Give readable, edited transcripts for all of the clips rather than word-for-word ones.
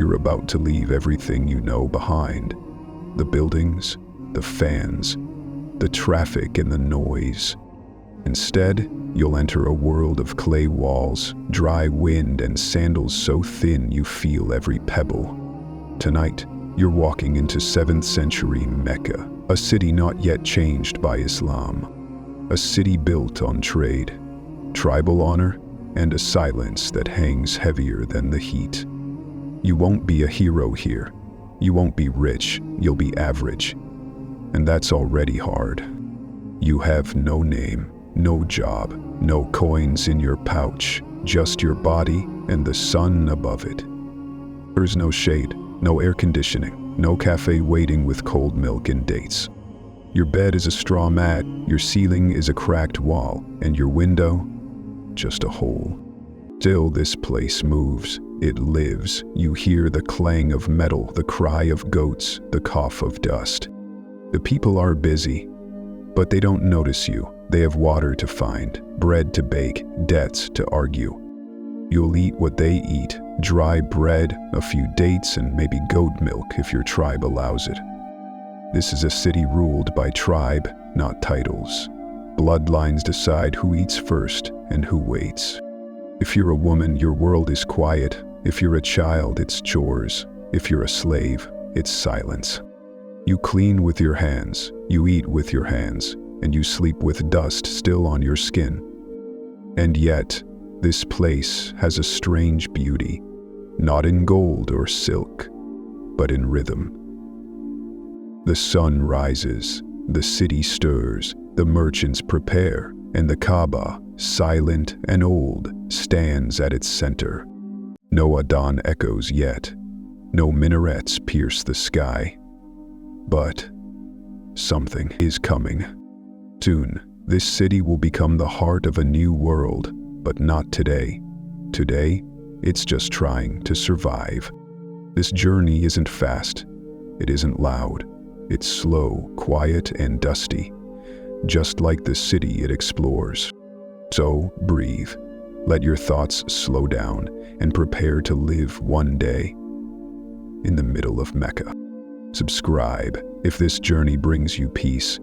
You're about to leave everything you know behind. The buildings, the fans, the traffic and the noise. Instead, you'll enter a world of clay walls, dry wind, and sandals so thin you feel every pebble. Tonight, you're walking into 7th century Mecca, a city not yet changed by Islam. A city built on trade, tribal honor, and a silence that hangs heavier than the heat. You won't be a hero here. You won't be rich, you'll be average. And that's already hard. You have no name, no job, no coins in your pouch, just your body and the sun above it. There's no shade, no air conditioning, no cafe waiting with cold milk and dates. Your bed is a straw mat, your ceiling is a cracked wall, and your window, just a hole. Still, this place moves. It lives. You hear the clang of metal, the cry of goats, the cough of dust. The people are busy, but they don't notice you. They have water to find, bread to bake, debts to argue. You'll eat what they eat, dry bread, a few dates, and maybe goat milk if your tribe allows it. This is a city ruled by tribe, not titles. Bloodlines decide who eats first and who waits. If you're a woman, your world is quiet. If you're a child, it's chores. If you're a slave, it's silence. You clean with your hands, you eat with your hands, and you sleep with dust still on your skin. And yet, this place has a strange beauty, not in gold or silk, but in rhythm. The sun rises, the city stirs, the merchants prepare, and the Kaaba, silent and old, stands at its center. No Adhan echoes yet, no minarets pierce the sky. But something is coming. Soon, this city will become the heart of a new world, but not today. Today, it's just trying to survive. This journey isn't fast, it isn't loud. It's slow, quiet, and dusty, just like the city it explores. So, breathe. Let your thoughts slow down and prepare to live one day in the middle of Mecca. Subscribe if this journey brings you peace.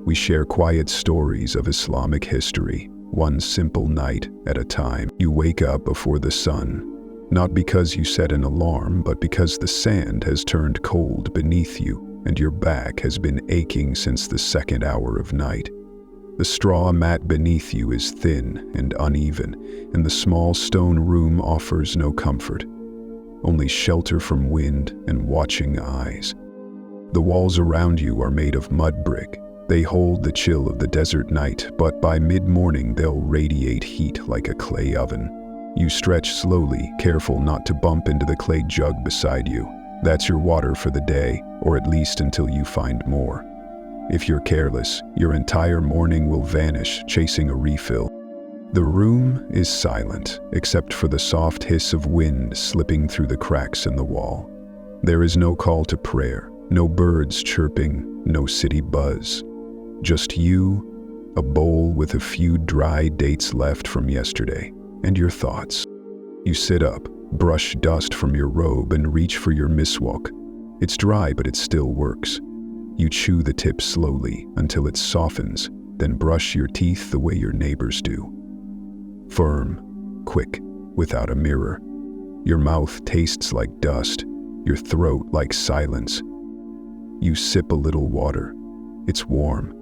We share quiet stories of Islamic history, one simple night at a time. You wake up before the sun, not because you set an alarm, but because the sand has turned cold beneath you and your back has been aching since the second hour of night. The straw mat beneath you is thin and uneven, and the small stone room offers no comfort, only shelter from wind and watching eyes. The walls around you are made of mud brick. They hold the chill of the desert night, but by mid-morning they'll radiate heat like a clay oven. You stretch slowly, careful not to bump into the clay jug beside you. That's your water for the day, or at least until you find more. If you're careless, your entire morning will vanish, chasing a refill. The room is silent, except for the soft hiss of wind slipping through the cracks in the wall. There is no call to prayer, no birds chirping, no city buzz. Just you, a bowl with a few dry dates left from yesterday, and your thoughts. You sit up, brush dust from your robe, and reach for your miswak. It's dry, but it still works. You chew the tip slowly until it softens, then brush your teeth the way your neighbors do. Firm, quick, without a mirror. Your mouth tastes like dust, your throat like silence. You sip a little water. It's warm.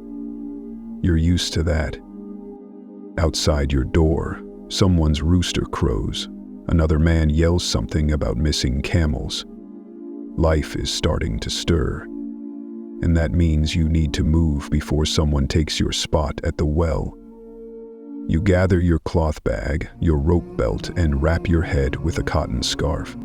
You're used to that. Outside your door, someone's rooster crows. Another man yells something about missing camels. Life is starting to stir. And that means you need to move before someone takes your spot at the well. You gather your cloth bag, your rope belt, and wrap your head with a cotton scarf.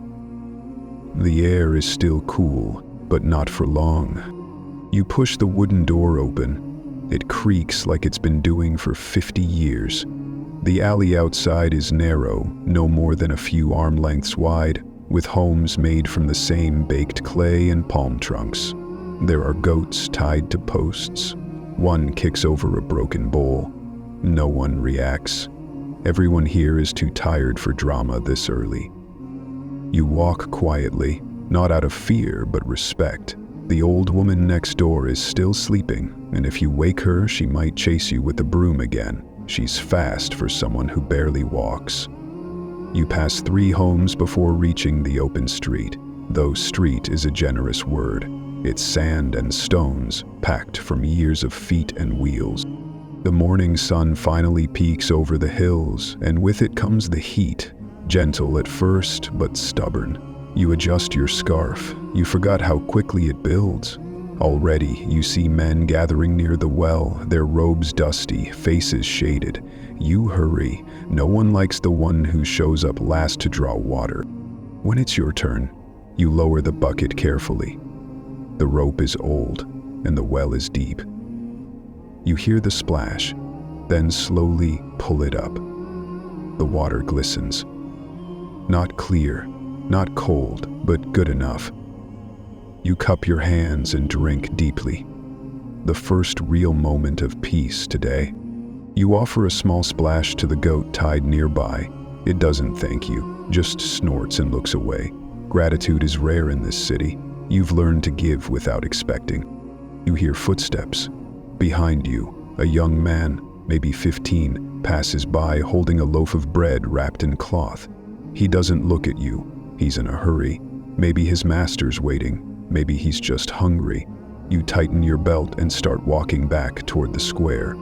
The air is still cool, but not for long. You push the wooden door open. It creaks like it's been doing for 50 years. The alley outside is narrow, no more than a few arm lengths wide, with homes made from the same baked clay and palm trunks. There are goats tied to posts. One kicks over a broken bowl. No one reacts. Everyone here is too tired for drama this early. You walk quietly, not out of fear but respect. The old woman next door is still sleeping, and if you wake her, she might chase you with the broom again. She's fast for someone who barely walks. You pass 3 homes before reaching the open street, though street is a generous word. It's sand and stones, packed from years of feet and wheels. The morning sun finally peeks over the hills, and with it comes the heat, gentle at first but stubborn. You adjust your scarf. You forgot how quickly it builds. Already, you see men gathering near the well, their robes dusty, faces shaded. You hurry. No one likes the one who shows up last to draw water. When it's your turn, you lower the bucket carefully. The rope is old, and the well is deep. You hear the splash, then slowly pull it up. The water glistens. Not clear, not cold, but good enough. You cup your hands and drink deeply. The first real moment of peace today. You offer a small splash to the goat tied nearby. It doesn't thank you, just snorts and looks away. Gratitude is rare in this city. You've learned to give without expecting. You hear footsteps. Behind you, a young man, maybe 15, passes by holding a loaf of bread wrapped in cloth. He doesn't look at you. He's in a hurry. Maybe his master's waiting. Maybe he's just hungry. You tighten your belt and start walking back toward the square.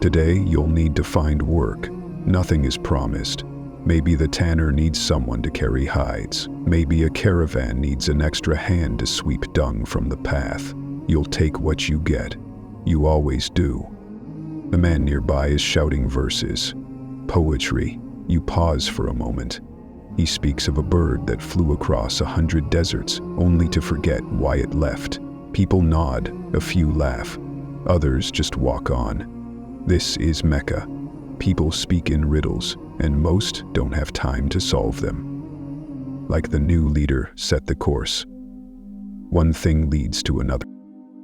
Today, you'll need to find work. Nothing is promised. Maybe the tanner needs someone to carry hides. Maybe a caravan needs an extra hand to sweep dung from the path. You'll take what you get. You always do. The man nearby is shouting verses. Poetry. You pause for a moment. He speaks of a bird that flew across 100 deserts, only to forget why it left. People nod, a few laugh. Others just walk on. This is Mecca. People speak in riddles, and most don't have time to solve them. Like the new leader set the course. One thing leads to another.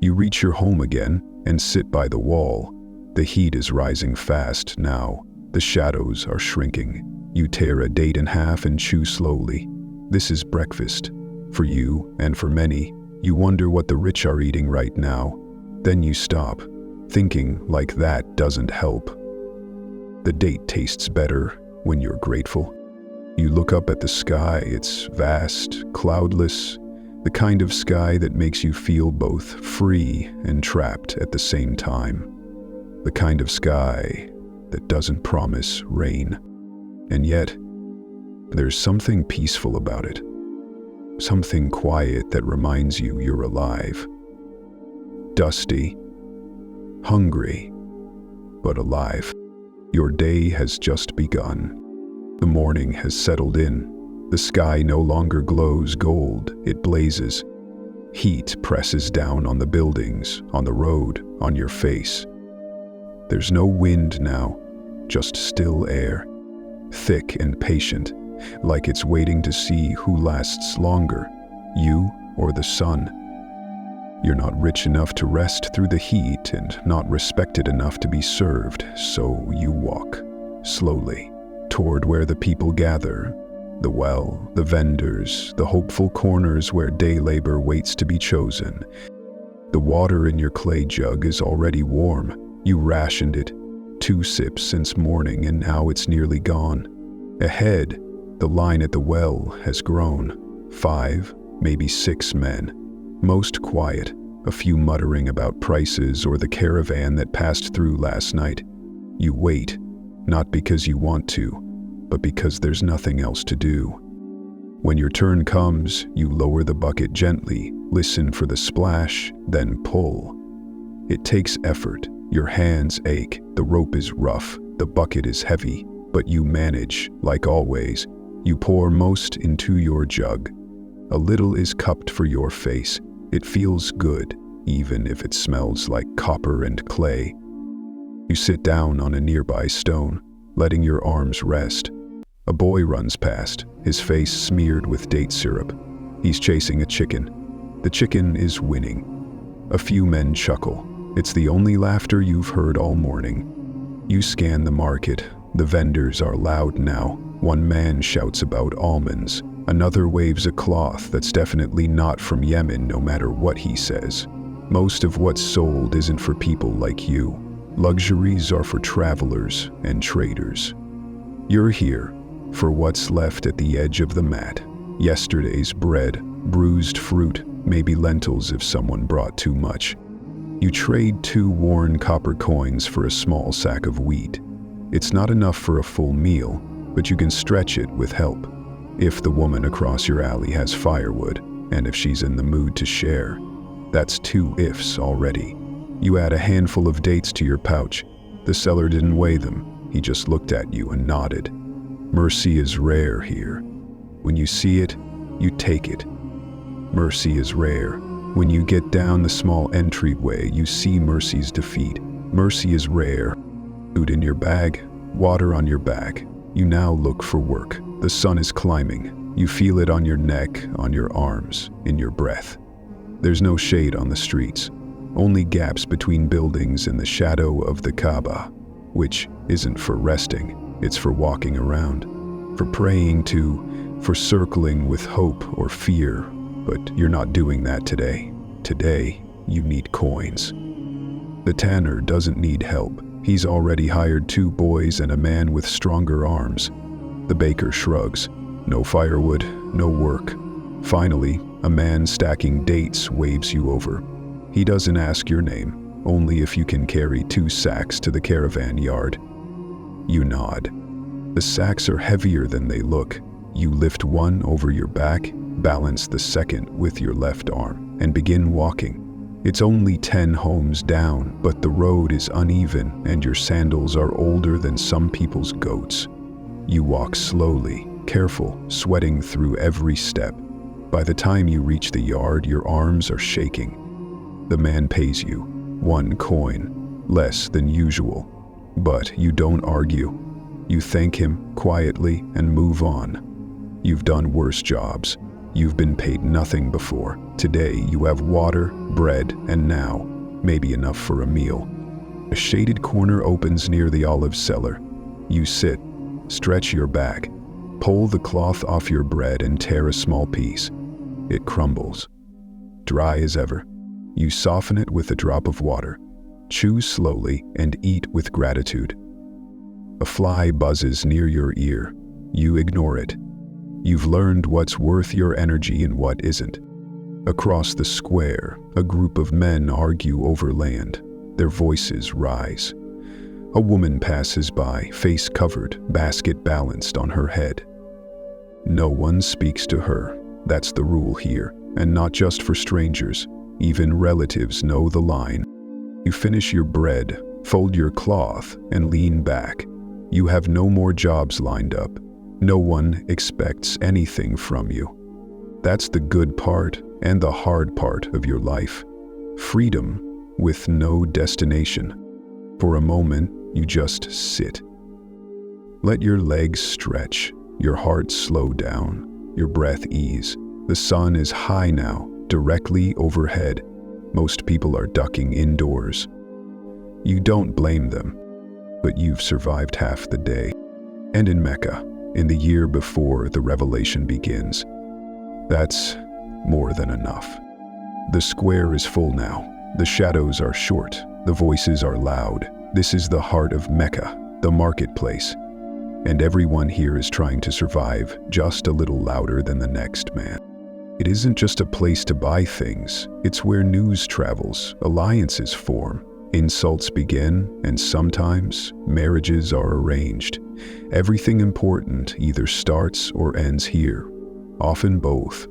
You reach your home again and sit by the wall. The heat is rising fast now. The shadows are shrinking. You tear a date in half and chew slowly. This is breakfast. For you, and for many, you wonder what the rich are eating right now. Then you stop. Thinking like that doesn't help. The date tastes better when you're grateful. You look up at the sky. It's vast, cloudless, the kind of sky that makes you feel both free and trapped at the same time. The kind of sky that doesn't promise rain. And yet, there's something peaceful about it. Something quiet that reminds you you're alive. Dusty, hungry, but alive. Your day has just begun. The morning has settled in. The sky no longer glows gold, it blazes. Heat presses down on the buildings, on the road, on your face. There's no wind now, just still air. Thick and patient, like it's waiting to see who lasts longer, you or the sun. You're not rich enough to rest through the heat and not respected enough to be served, so you walk, slowly, toward where the people gather. The well, the vendors, the hopeful corners where day labor waits to be chosen. The water in your clay jug is already warm. You rationed it. 2 sips since morning, and now it's nearly gone. Ahead, the line at the well has grown. 5, maybe 6 men. Most quiet, a few muttering about prices or the caravan that passed through last night. You wait, not because you want to, but because there's nothing else to do. When your turn comes, you lower the bucket gently, listen for the splash, then pull. It takes effort. Your hands ache, the rope is rough, the bucket is heavy, but you manage, like always. You pour most into your jug. A little is cupped for your face. It feels good, even if it smells like copper and clay. You sit down on a nearby stone, letting your arms rest. A boy runs past, his face smeared with date syrup. He's chasing a chicken. The chicken is winning. A few men chuckle. It's the only laughter you've heard all morning. You scan the market. The vendors are loud now. One man shouts about almonds. Another waves a cloth that's definitely not from Yemen, no matter what he says. Most of what's sold isn't for people like you. Luxuries are for travelers and traders. You're here for what's left at the edge of the mat. Yesterday's bread, bruised fruit, maybe lentils if someone brought too much. You trade 2 worn copper coins for a small sack of wheat. It's not enough for a full meal, but you can stretch it with help. If the woman across your alley has firewood, and if she's in the mood to share. That's 2 ifs already. You add a handful of dates to your pouch. The seller didn't weigh them, he just looked at you and nodded. Mercy is rare here. When you see it, you take it. Mercy is rare. When you get down the small entryway, you see mercy's defeat. Mercy is rare. Food in your bag, water on your back. You now look for work. The sun is climbing. You feel it on your neck, on your arms, in your breath. There's no shade on the streets, only gaps between buildings in the shadow of the Kaaba, which isn't for resting, it's for walking around, for praying to, for circling with hope or fear, but you're not doing that today. Today, you need coins. The tanner doesn't need help. He's already hired 2 boys and a man with stronger arms. The baker shrugs. No firewood, no work. Finally, a man stacking dates waves you over. He doesn't ask your name, only if you can carry 2 sacks to the caravan yard. You nod. The sacks are heavier than they look. You lift one over your back, balance the second with your left arm, and begin walking. It's only 10 homes down, but the road is uneven and your sandals are older than some people's goats. You walk slowly, careful, sweating through every step. By the time you reach the yard, your arms are shaking. The man pays you 1 coin, less than usual. But you don't argue. You thank him quietly and move on. You've done worse jobs. You've been paid nothing before. Today you have water, bread, and now, maybe enough for a meal. A shaded corner opens near the olive cellar. You sit, stretch your back, pull the cloth off your bread and tear a small piece. It crumbles. Dry as ever. You soften it with a drop of water. Chew slowly and eat with gratitude. A fly buzzes near your ear. You ignore it. You've learned what's worth your energy and what isn't. Across the square, a group of men argue over land. Their voices rise. A woman passes by, face covered, basket balanced on her head. No one speaks to her. That's the rule here, and not just for strangers. Even relatives know the line. You finish your bread, fold your cloth, and lean back. You have no more jobs lined up. No one expects anything from you. That's the good part and the hard part of your life. Freedom with no destination. For a moment, you just sit. Let your legs stretch, your heart slow down, your breath ease. The sun is high now, directly overhead. Most people are ducking indoors. You don't blame them, but you've survived half the day. And in Mecca, in the year before the revelation begins. That's more than enough. The square is full now. The shadows are short. The voices are loud. This is the heart of Mecca, the marketplace. And everyone here is trying to survive, just a little louder than the next man. It isn't just a place to buy things. It's where news travels, alliances form, insults begin, and sometimes marriages are arranged. Everything important either starts or ends here, often both.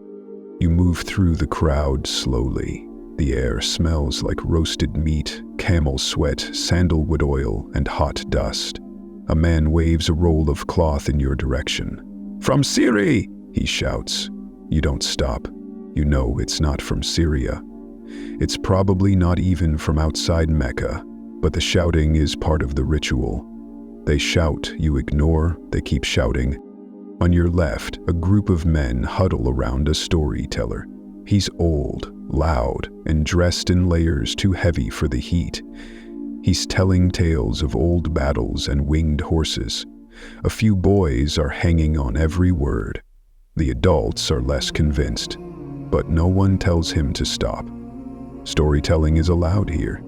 You move through the crowd slowly. The air smells like roasted meat, camel sweat, sandalwood oil, and hot dust. A man waves a roll of cloth in your direction. "From Syria!" he shouts. You don't stop. You know it's not from Syria. It's probably not even from outside Mecca, but the shouting is part of the ritual. They shout, you ignore, they keep shouting. On your left, a group of men huddle around a storyteller. He's old, loud, and dressed in layers too heavy for the heat. He's telling tales of old battles and winged horses. A few boys are hanging on every word. The adults are less convinced, but no one tells him to stop. Storytelling is allowed here,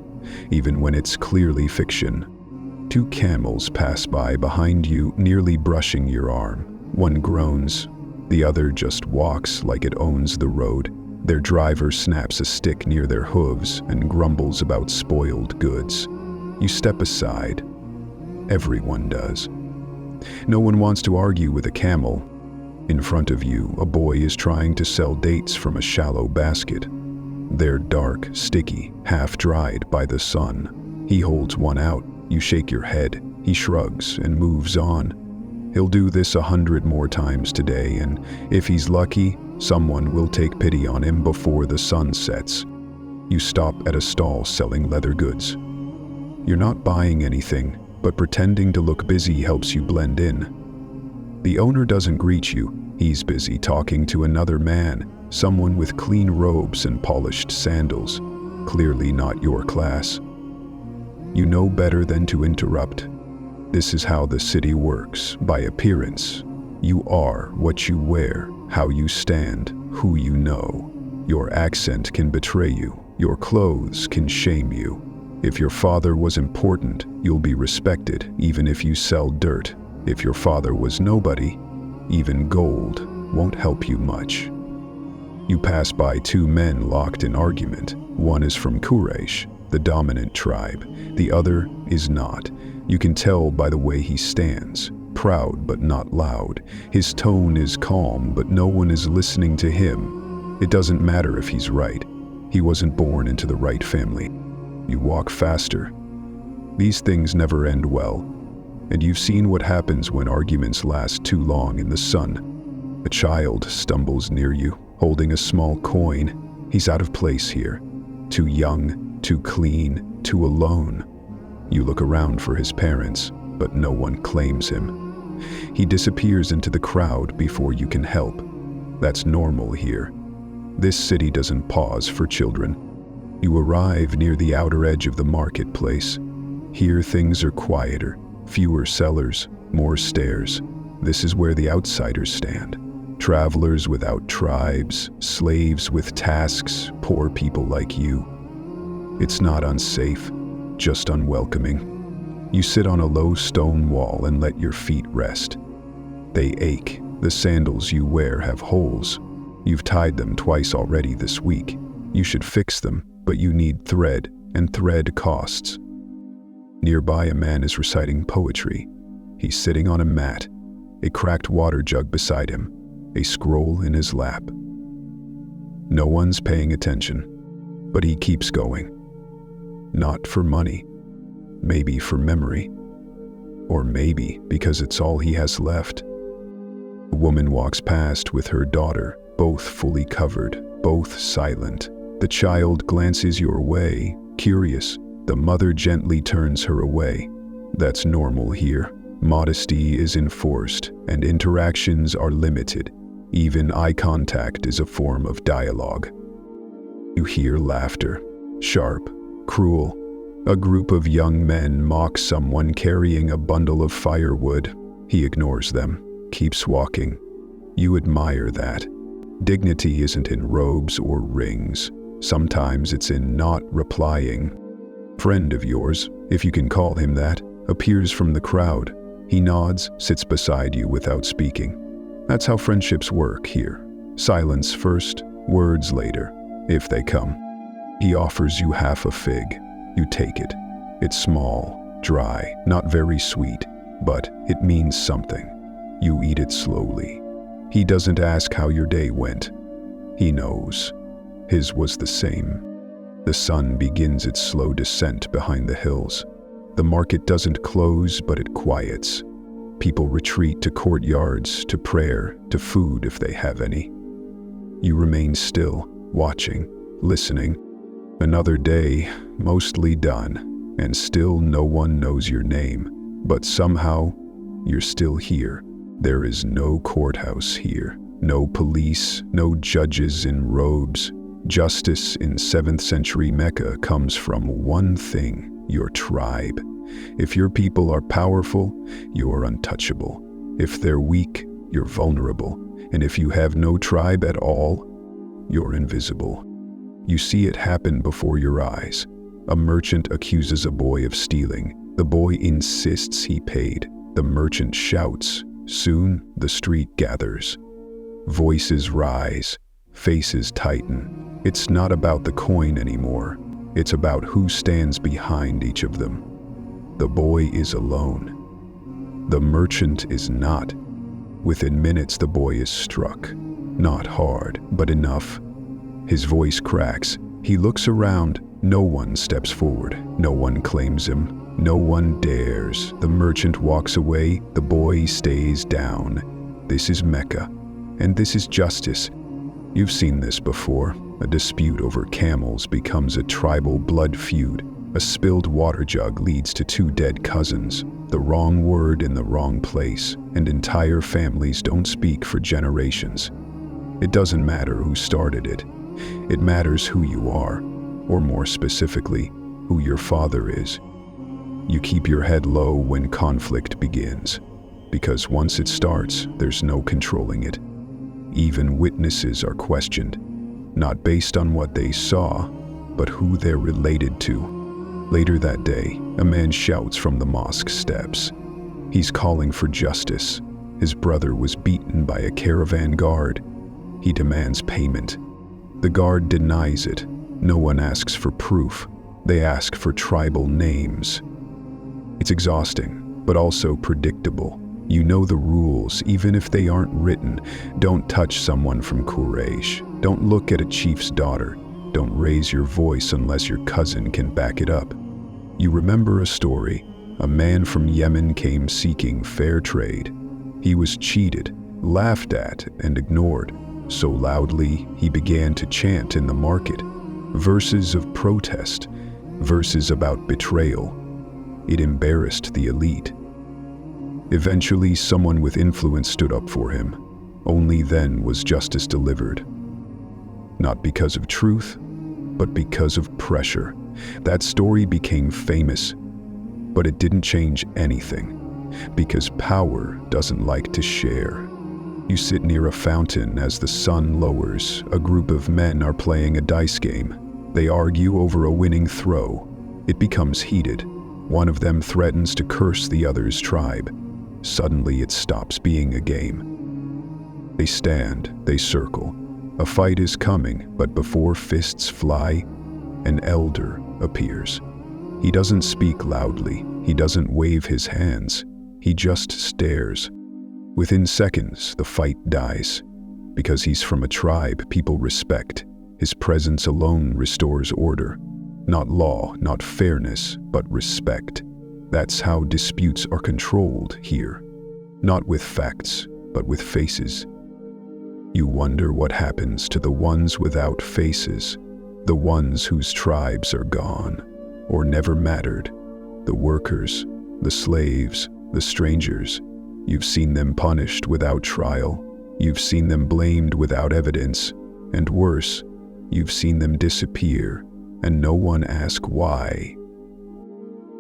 even when it's clearly fiction. Two camels pass by behind you, nearly brushing your arm. One groans, the other just walks like it owns the road. Their driver snaps a stick near their hooves and grumbles about spoiled goods. You step aside. Everyone does. No one wants to argue with a camel. In front of you, a boy is trying to sell dates from a shallow basket. They're dark, sticky, half-dried by the sun. He holds one out. You shake your head. He shrugs and moves on. He'll do this 100 more times today, and if he's lucky, someone will take pity on him before the sun sets. You stop at a stall selling leather goods. You're not buying anything, but pretending to look busy helps you blend in. The owner doesn't greet you. He's busy talking to another man, someone with clean robes and polished sandals, clearly not your class. You know better than to interrupt. This is how the city works, by appearance. You are what you wear, how you stand, who you know. Your accent can betray you. Your clothes can shame you. If your father was important, you'll be respected, even if you sell dirt. If your father was nobody, even gold won't help you much. You pass by two men locked in argument. One is from Quraysh, the dominant tribe. The other is not. You can tell by the way he stands, proud but not loud. His tone is calm, but no one is listening to him. It doesn't matter if he's right. He wasn't born into the right family. You walk faster. These things never end well, and you've seen what happens when arguments last too long in the sun. A child stumbles near you, holding a small coin. He's out of place here. Too young, too clean, too alone. You look around for his parents, but no one claims him. He disappears into the crowd before you can help. That's normal here. This city doesn't pause for children. You arrive near the outer edge of the marketplace. Here things are quieter, fewer sellers, more stairs. This is where the outsiders stand. Travelers without tribes, slaves with tasks, poor people like you. It's not unsafe, just unwelcoming. You sit on a low stone wall and let your feet rest. They ache. The sandals you wear have holes. You've tied them twice already this week. You should fix them, but you need thread, and thread costs. Nearby, a man is reciting poetry. He's sitting on a mat, a cracked water jug beside him, a scroll in his lap. No one's paying attention, but he keeps going. Not for money, maybe for memory, or maybe because it's all he has left. A woman walks past with her daughter, both fully covered, both silent. The child glances your way, curious. The mother gently turns her away. That's normal here. Modesty is enforced, and interactions are limited. Even eye contact is a form of dialogue. You hear laughter, sharp, cruel. A group of young men mock someone carrying a bundle of firewood. He ignores them, keeps walking. You admire that. Dignity isn't in robes or rings. Sometimes it's in not replying. Friend of yours, if you can call him that, appears from the crowd. He nods, sits beside you without speaking. That's how friendships work here. Silence first, words later, if they come. He offers you half a fig. You take it. It's small, dry, not very sweet, but it means something. You eat it slowly. He doesn't ask how your day went. He knows. His was the same. The sun begins its slow descent behind the hills. The market doesn't close, but it quiets. People retreat to courtyards, to prayer, to food if they have any. You remain still, watching, listening. Another day, mostly done, and still no one knows your name. But somehow, you're still here. There is no courthouse here, no police, no judges in robes. Justice in 7th century Mecca comes from one thing: your tribe. If your people are powerful, you're untouchable. If they're weak, you're vulnerable. And if you have no tribe at all, you're invisible. You see it happen before your eyes. A merchant accuses a boy of stealing. The boy insists he paid. The merchant shouts. Soon, the street gathers. Voices rise. Faces tighten. It's not about the coin anymore. It's about who stands behind each of them. The boy is alone. The merchant is not. Within minutes, the boy is struck. Not hard, but enough. His voice cracks. He looks around. No one steps forward. No one claims him. No one dares. The merchant walks away. The boy stays down. This is Mecca, and this is justice. You've seen this before. A dispute over camels becomes a tribal blood feud. A spilled water jug leads to two dead cousins. The wrong word in the wrong place, and entire families don't speak for generations. It doesn't matter who started it. It matters who you are, or more specifically, who your father is. You keep your head low when conflict begins, because once it starts, there's no controlling it. Even witnesses are questioned, not based on what they saw, but who they're related to. Later that day, a man shouts from the mosque steps. He's calling for justice. His brother was beaten by a caravan guard. He demands payment. The guard denies it. No one asks for proof. They ask for tribal names. It's exhausting, but also predictable. You know the rules, even if they aren't written. Don't touch someone from Quraysh. Don't look at a chief's daughter. Don't raise your voice unless your cousin can back it up. You remember a story. A man from Yemen came seeking fair trade. He was cheated, laughed at, and ignored. So loudly, he began to chant in the market. Verses of protest, verses about betrayal. It embarrassed the elite. Eventually, someone with influence stood up for him. Only then was justice delivered. Not because of truth, but because of pressure. That story became famous, but it didn't change anything, because power doesn't like to share. You sit near a fountain as the sun lowers. A group of men are playing a dice game. They argue over a winning throw. It becomes heated. One of them threatens to curse the other's tribe. Suddenly it stops being a game. They stand, they circle. A fight is coming, but before fists fly, an elder appears. He doesn't speak loudly. He doesn't wave his hands. He just stares. Within seconds, the fight dies. Because he's from a tribe people respect. His presence alone restores order. Not law, not fairness, but respect. That's how disputes are controlled here. Not with facts, but with faces. You wonder what happens to the ones without faces, the ones whose tribes are gone, or never mattered. The workers, the slaves, the strangers. You've seen them punished without trial. You've seen them blamed without evidence. And worse, you've seen them disappear, and no one asks why.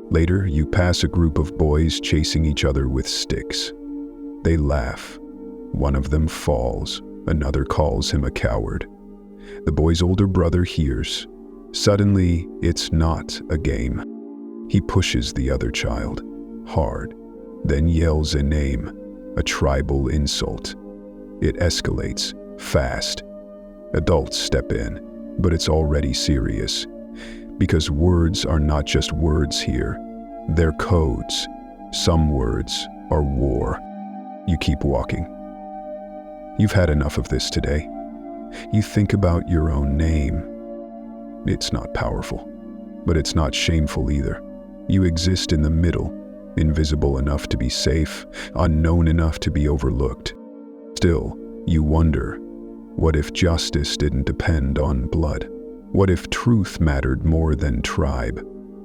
Later, you pass a group of boys chasing each other with sticks. They laugh. One of them falls. Another calls him a coward. The boy's older brother hears. Suddenly, it's not a game. He pushes the other child, hard, then yells a name, a tribal insult. It escalates, fast. Adults step in, but it's already serious. Because words are not just words here, they're codes. Some words are war. You keep walking. You've had enough of this today. You think about your own name. It's not powerful, but it's not shameful either. You exist in the middle, invisible enough to be safe, unknown enough to be overlooked. Still, you wonder, what if justice didn't depend on blood? What if truth mattered more than tribe?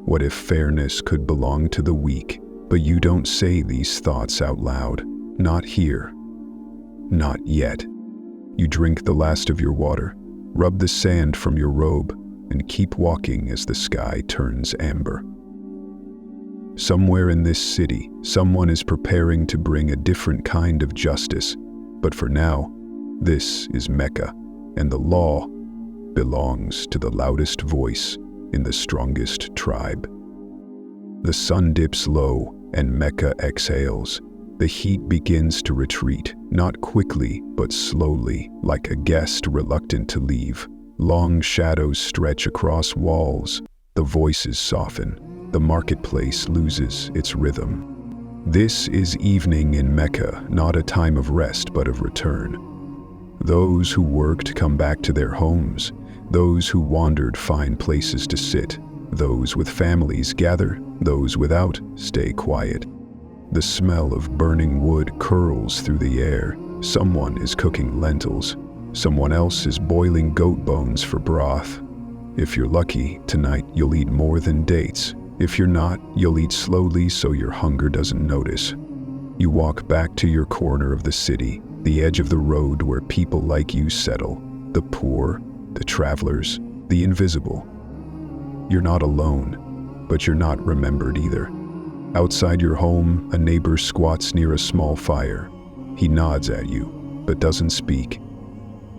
What if fairness could belong to the weak? But you don't say these thoughts out loud. Not here. Not yet. You drink the last of your water, rub the sand from your robe, and keep walking as the sky turns amber. Somewhere in this city, someone is preparing to bring a different kind of justice, but for now, This is Mecca, and the law belongs to the loudest voice in the strongest tribe. The sun dips low and Mecca exhales. The heat begins to retreat, not quickly but slowly, like a guest reluctant to leave. Long shadows stretch across walls. The voices soften. The marketplace loses its rhythm. This is evening in Mecca, not a time of rest but of return. Those who worked come back to their homes. Those who wandered find places to sit. Those with families gather. Those without stay quiet. The smell of burning wood curls through the air. Someone is cooking lentils. Someone else is boiling goat bones for broth. If you're lucky, tonight you'll eat more than dates. If you're not, you'll eat slowly so your hunger doesn't notice. You walk back to your corner of the city, the edge of the road where people like you settle. The poor, the travelers, the invisible. You're not alone, but you're not remembered either. Outside your home, a neighbor squats near a small fire. He nods at you, but doesn't speak.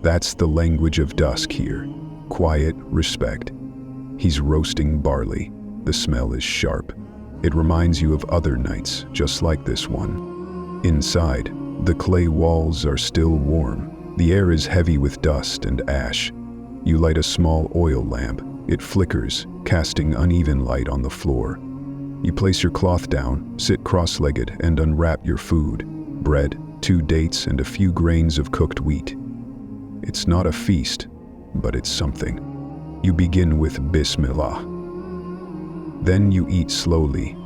That's the language of dusk here. Quiet respect. He's roasting barley. The smell is sharp. It reminds you of other nights, just like this one. Inside, the clay walls are still warm. The air is heavy with dust and ash. You light a small oil lamp. It flickers, casting uneven light on the floor. You place your cloth down, sit cross-legged, and unwrap your food. Bread, 2 dates, and a few grains of cooked wheat. It's not a feast, but it's something. You begin with Bismillah. Then you eat slowly,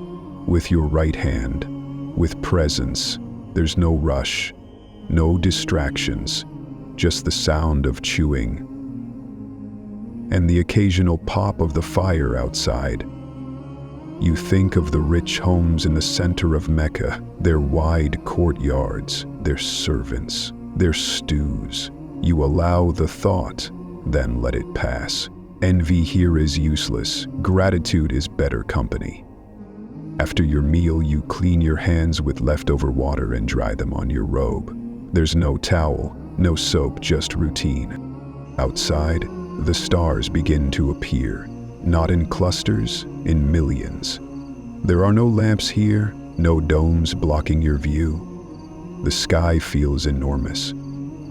with your right hand, with presence. There's no rush, no distractions, just the sound of chewing and the occasional pop of the fire outside. You think of the rich homes in the center of Mecca, their wide courtyards, their servants, their stews. You allow the thought, then let it pass. Envy here is useless. Gratitude is better company. After your meal, you clean your hands with leftover water and dry them on your robe. There's no towel, no soap, just routine. Outside, the stars begin to appear, not in clusters, in millions. There are no lamps here, no domes blocking your view. The sky feels enormous,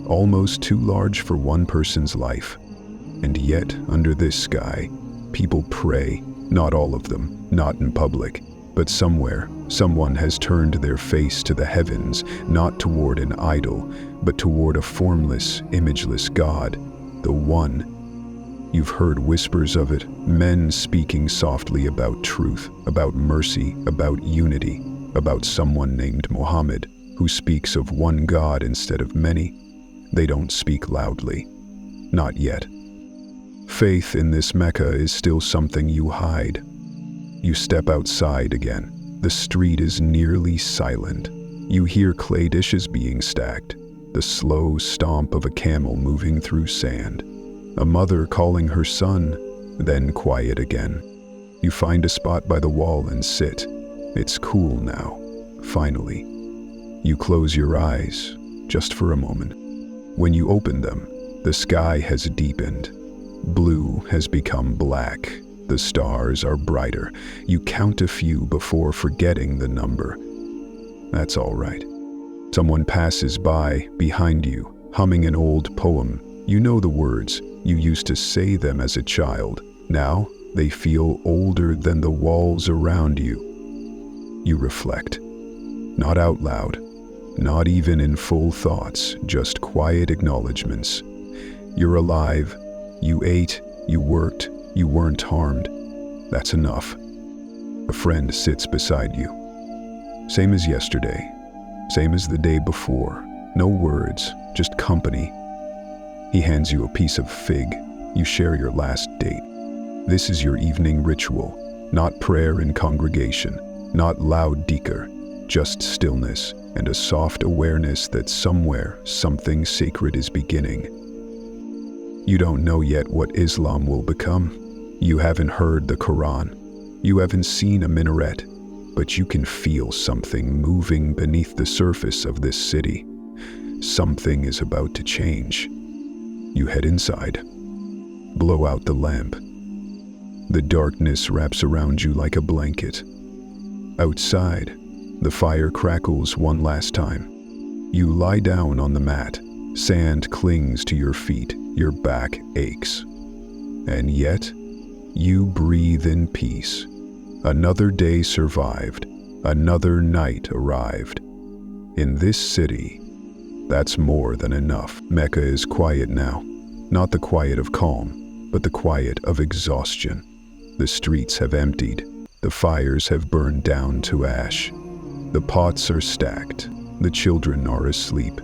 almost too large for one person's life. And yet, under this sky, people pray, not all of them, not in public, but somewhere, someone has turned their face to the heavens, not toward an idol, but toward a formless, imageless God, the One. You've heard whispers of it, men speaking softly about truth, about mercy, about unity, about someone named Muhammad, who speaks of one God instead of many. They don't speak loudly. Not yet. Faith in this Mecca is still something you hide. You step outside again. The street is nearly silent. You hear clay dishes being stacked, the slow stomp of a camel moving through sand. A mother calling her son, then quiet again. You find a spot by the wall and sit. It's cool now, finally. You close your eyes, just for a moment. When you open them, the sky has deepened. Blue has become black. The stars are brighter. You count a few before forgetting the number. That's all right. Someone passes by, behind you, humming an old poem. You know the words. You used to say them as a child. Now, they feel older than the walls around you. You reflect. Not out loud, not even in full thoughts, just quiet acknowledgments. You're alive. You ate. You worked. You weren't harmed. That's enough. A friend sits beside you. Same as yesterday. Same as the day before. No words, just company. He hands you a piece of fig. You share your last date. This is your evening ritual. Not prayer in congregation. Not loud dhikr. Just stillness and a soft awareness that somewhere something sacred is beginning. You don't know yet what Islam will become. You haven't heard the Quran. You haven't seen a minaret. But you can feel something moving beneath the surface of this city. something is about to change. You head inside, blow out the lamp. The darkness wraps around you like a blanket. Outside, the fire crackles one last time. You lie down on the mat. Sand clings to your feet. Your back aches. And yet, you breathe in peace. Another day survived. Another night arrived. In this city, that's more than enough. Mecca is quiet now. Not the quiet of calm, but the quiet of exhaustion. The streets have emptied. The fires have burned down to ash. The pots are stacked. The children are asleep.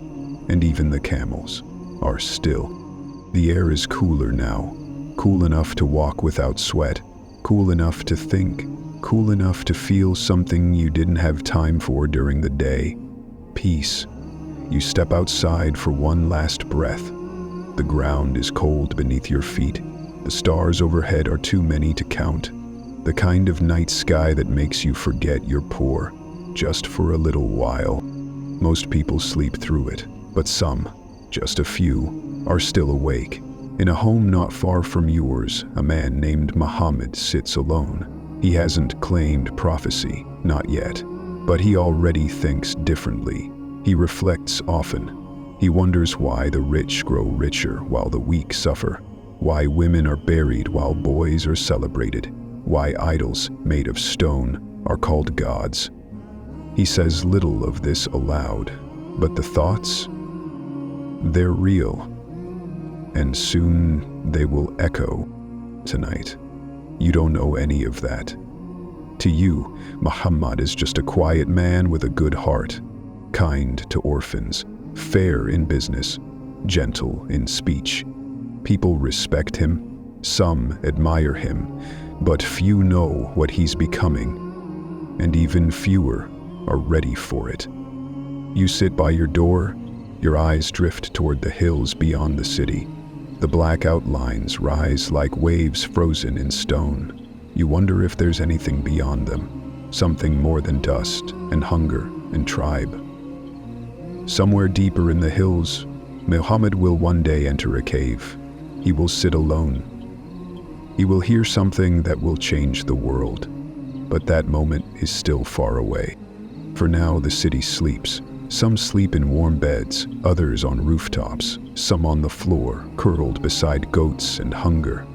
And even the camels are still. The air is cooler now. Cool enough to walk without sweat. Cool enough to think. Cool enough to feel something you didn't have time for during the day. Peace. You step outside for one last breath. The ground is cold beneath your feet. The stars overhead are too many to count. The kind of night sky that makes you forget you're poor, just for a little while. Most people sleep through it, but some, just a few, are still awake. In a home not far from yours, a man named Muhammad sits alone. He hasn't claimed prophecy, not yet, but he already thinks differently. He reflects often. He wonders why the rich grow richer while the weak suffer, why women are buried while boys are celebrated, why idols made of stone are called gods. He says little of this aloud, but the thoughts, they're real, and soon they will echo tonight. You don't know any of that. To you, Muhammad is just a quiet man with a good heart, kind to orphans, fair in business, gentle in speech. People respect him, some admire him, but few know what he's becoming, and even fewer are ready for it. You sit by your door, your eyes drift toward the hills beyond the city. The black outlines rise like waves frozen in stone. You wonder if there's anything beyond them, something more than dust and hunger and tribe. Somewhere deeper in the hills, Muhammad will one day enter a cave. He will sit alone. He will hear something that will change the world, but that moment is still far away. For now, the city sleeps. Some sleep in warm beds, others on rooftops, some on the floor, curled beside goats and hunger.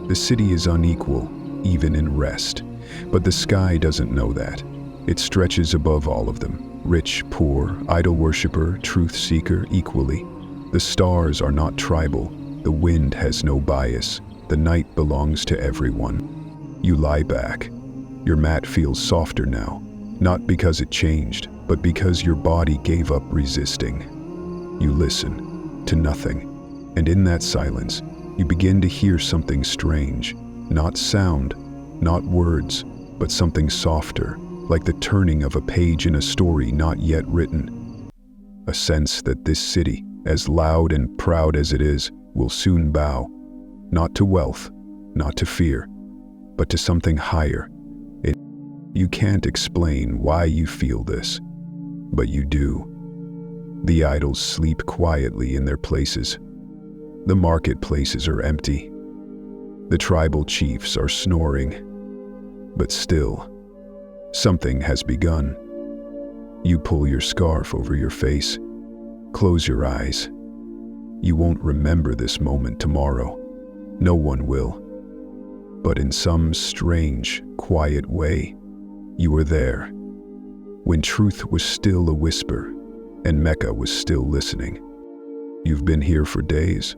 The city is unequal, even in rest, but the sky doesn't know that. It stretches above all of them, rich, poor, idol worshiper, truth seeker, equally. The stars are not tribal, the wind has no bias, the night belongs to everyone. You lie back. Your mat feels softer now, not because it changed, but because your body gave up resisting. You listen to nothing, and in that silence, you begin to hear something strange. Not sound, not words, but something softer, like the turning of a page in a story not yet written. A sense that this city, as loud and proud as it is, will soon bow, not to wealth, not to fear, but to something higher. You can't explain why you feel this, but you do. The idols sleep quietly in their places. The marketplaces are empty. The tribal chiefs are snoring. But still, something has begun. You pull your scarf over your face. Close your eyes. You won't remember this moment tomorrow. No one will. But in some strange, quiet way, you were there. When truth was still a whisper, and Mecca was still listening. You've been here for days,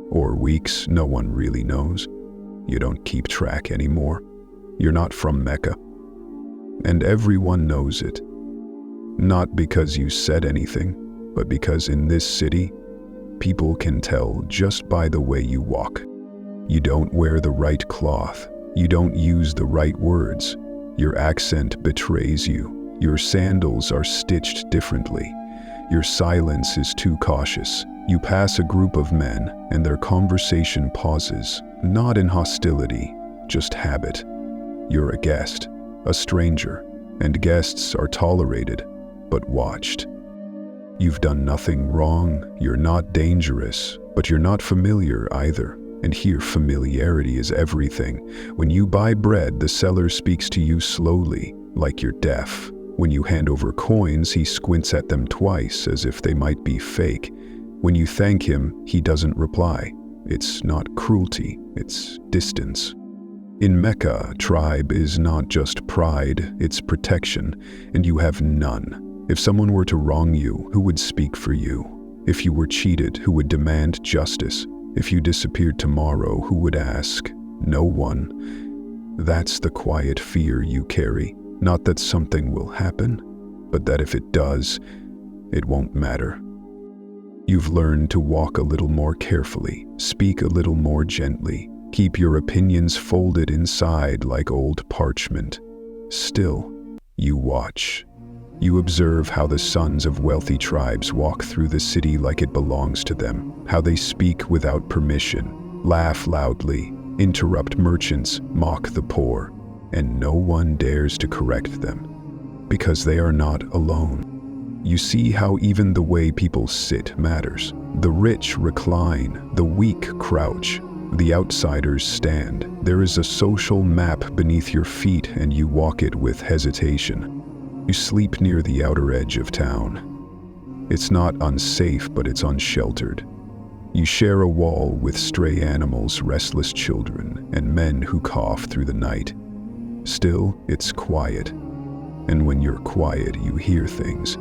or weeks, no one really knows. You don't keep track anymore. You're not from Mecca. And everyone knows it. Not because you said anything, but because in this city, people can tell just by the way you walk. You don't wear the right cloth. You don't use the right words. Your accent betrays you. Your sandals are stitched differently. Your silence is too cautious. You pass a group of men, and their conversation pauses, not in hostility, just habit. You're a guest, a stranger, and guests are tolerated, but watched. You've done nothing wrong, you're not dangerous, but you're not familiar either. And here familiarity is everything. When you buy bread, the seller speaks to you slowly, like you're deaf. When you hand over coins, he squints at them twice, as if they might be fake. When you thank him, he doesn't reply. It's not cruelty, it's distance. In Mecca, tribe is not just pride, it's protection, and you have none. If someone were to wrong you, who would speak for you? If you were cheated, who would demand justice? If you disappeared tomorrow, who would ask? No one. That's the quiet fear you carry. Not that something will happen, but that if it does, it won't matter. You've learned to walk a little more carefully, speak a little more gently, keep your opinions folded inside like old parchment. Still, you watch. You observe how the sons of wealthy tribes walk through the city like it belongs to them, how they speak without permission, laugh loudly, interrupt merchants, mock the poor, and no one dares to correct them, because they are not alone. You see how even the way people sit matters. The rich recline, the weak crouch, the outsiders stand. There is a social map beneath your feet and you walk it with hesitation. You sleep near the outer edge of town. It's not unsafe, but it's unsheltered. You share a wall with stray animals, restless children, and men who cough through the night. Still, it's quiet. And when you're quiet, you hear things.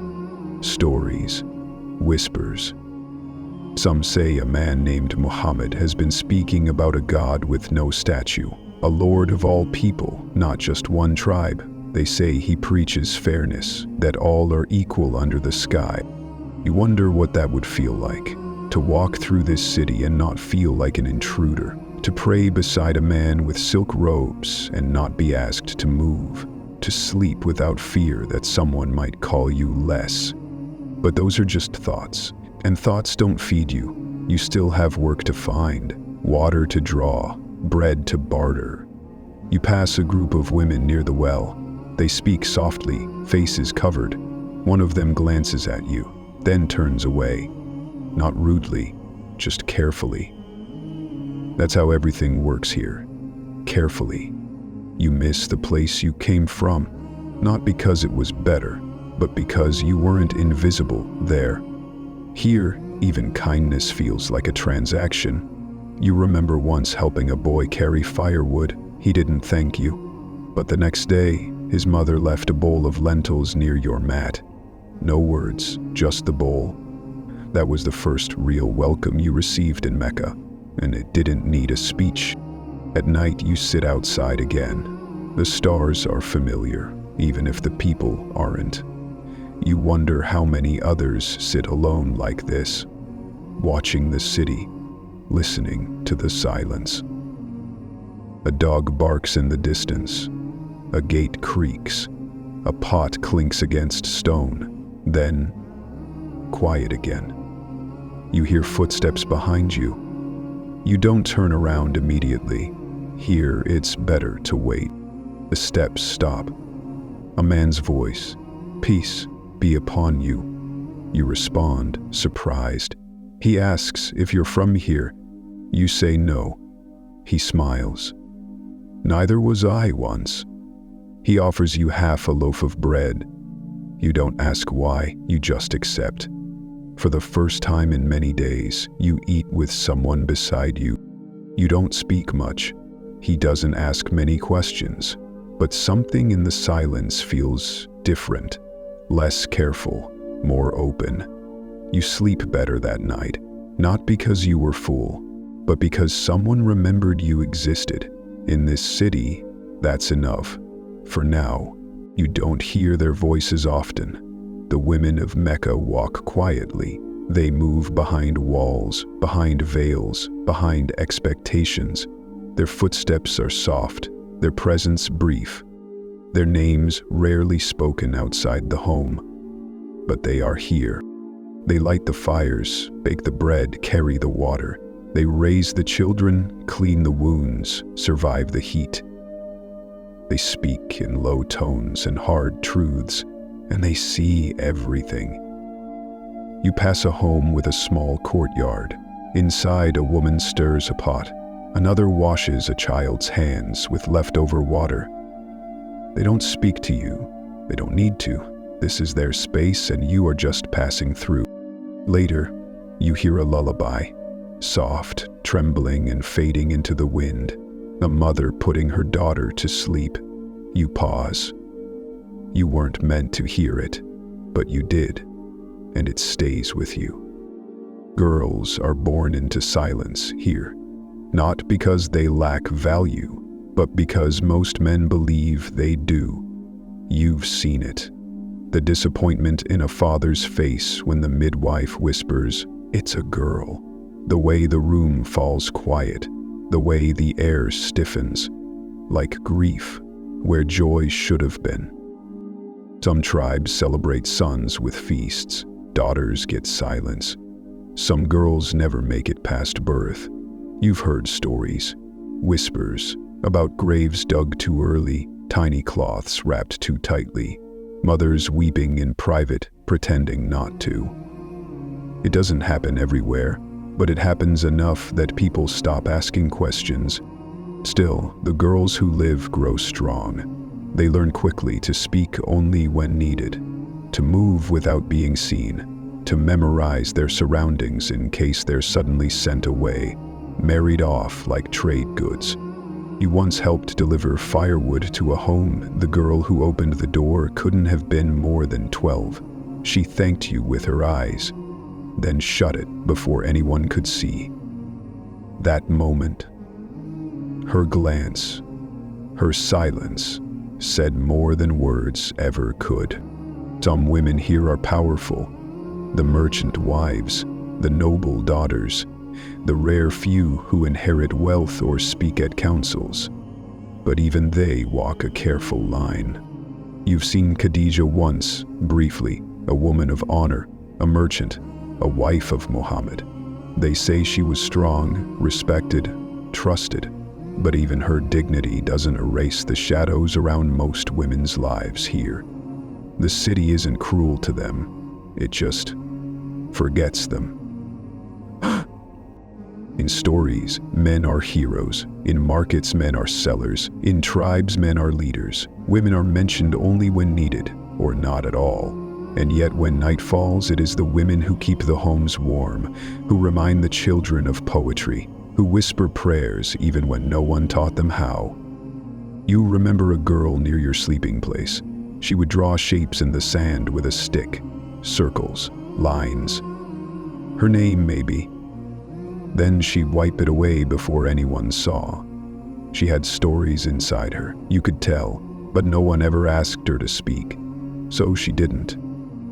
Stories, whispers. Some say a man named Muhammad has been speaking about a God with no statue, a Lord of all people, not just one tribe. They say he preaches fairness, that all are equal under the sky. You wonder what that would feel like, to walk through this city and not feel like an intruder, to pray beside a man with silk robes and not be asked to move, to sleep without fear that someone might call you less. But those are just thoughts, and thoughts don't feed you. You still have work to find, water to draw, bread to barter. You pass a group of women near the well. They speak softly, faces covered. One of them glances at you, then turns away. Not rudely, just carefully. That's how everything works here. Carefully. You miss the place you came from, not because it was better, but because you weren't invisible there. Here, even kindness feels like a transaction. You remember once helping a boy carry firewood. He didn't thank you. But the next day, his mother left a bowl of lentils near your mat. No words, just the bowl. That was the first real welcome you received in Mecca, and it didn't need a speech. At night, you sit outside again. The stars are familiar, even if the people aren't. You wonder how many others sit alone like this, watching the city, listening to the silence. A dog barks in the distance. A gate creaks. A pot clinks against stone. Then, quiet again. You hear footsteps behind you. You don't turn around immediately. Here, it's better to wait. The steps stop. A man's voice. Peace be upon you. You respond, surprised. He asks if you're from here. You say no. He smiles. Neither was I once. He offers you half a loaf of bread. You don't ask why, you just accept. For the first time in many days, you eat with someone beside you. You don't speak much. He doesn't ask many questions, but something in the silence feels different, less careful, more open. You sleep better that night, not because you were full, but because someone remembered you existed. In this city, that's enough. For now, you don't hear their voices often. The women of Mecca walk quietly. They move behind walls, behind veils, behind expectations. Their footsteps are soft, their presence brief, their names rarely spoken outside the home. But they are here. They light the fires, bake the bread, carry the water. They raise the children, clean the wounds, survive the heat. They speak in low tones and hard truths, and they see everything. You pass a home with a small courtyard. Inside, a woman stirs a pot. Another washes a child's hands with leftover water. They don't speak to you. They don't need to. This is their space and you are just passing through. Later, you hear a lullaby, soft, trembling and fading into the wind. A mother putting her daughter to sleep. You pause. You weren't meant to hear it, but you did, and it stays with you. Girls are born into silence here, not because they lack value, but because most men believe they do. You've seen it. The disappointment in a father's face when the midwife whispers, "It's a girl." The way the room falls quiet, the way the air stiffens, like grief, where joy should have been. Some tribes celebrate sons with feasts, daughters get silence. Some girls never make it past birth. You've heard stories, whispers, about graves dug too early, tiny cloths wrapped too tightly, mothers weeping in private, pretending not to. It doesn't happen everywhere, but it happens enough that people stop asking questions. Still, the girls who live grow strong. They learn quickly to speak only when needed, to move without being seen, to memorize their surroundings in case they're suddenly sent away, married off like trade goods. You once helped deliver firewood to a home. The girl who opened the door couldn't have been more than 12. She thanked you with her eyes, then shut it before anyone could see. That moment, her glance, her silence, said more than words ever could. Some women here are powerful, the merchant wives, the noble daughters, the rare few who inherit wealth or speak at councils. But even they walk a careful line. You've seen Khadija once, briefly, a woman of honor, a merchant, a wife of Muhammad. They say she was strong, respected, trusted, but even her dignity doesn't erase the shadows around most women's lives here. The city isn't cruel to them, it just forgets them. In stories, men are heroes. In markets, men are sellers. In tribes, men are leaders. Women are mentioned only when needed, or not at all. And yet when night falls, it is the women who keep the homes warm, who remind the children of poetry, who whisper prayers even when no one taught them how. You remember a girl near your sleeping place. She would draw shapes in the sand with a stick, circles, lines. Her name, maybe. Then she'd wipe it away before anyone saw. She had stories inside her, you could tell, but no one ever asked her to speak. So she didn't.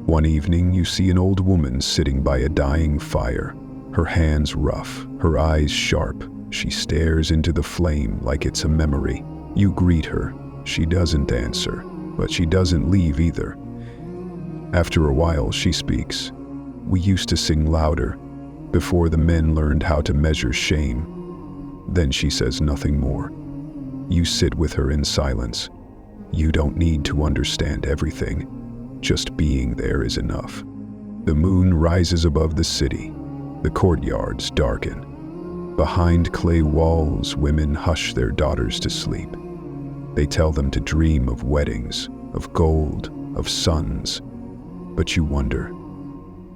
One evening, you see an old woman sitting by a dying fire, her hands rough, her eyes sharp. She stares into the flame like it's a memory. You greet her. She doesn't answer, but she doesn't leave either. After a while, she speaks. "We used to sing louder, before the men learned how to measure shame." Then she says nothing more. You sit with her in silence. You don't need to understand everything. Just being there is enough. The moon rises above the city. The courtyards darken. Behind clay walls, women hush their daughters to sleep. They tell them to dream of weddings, of gold, of sons. But you wonder,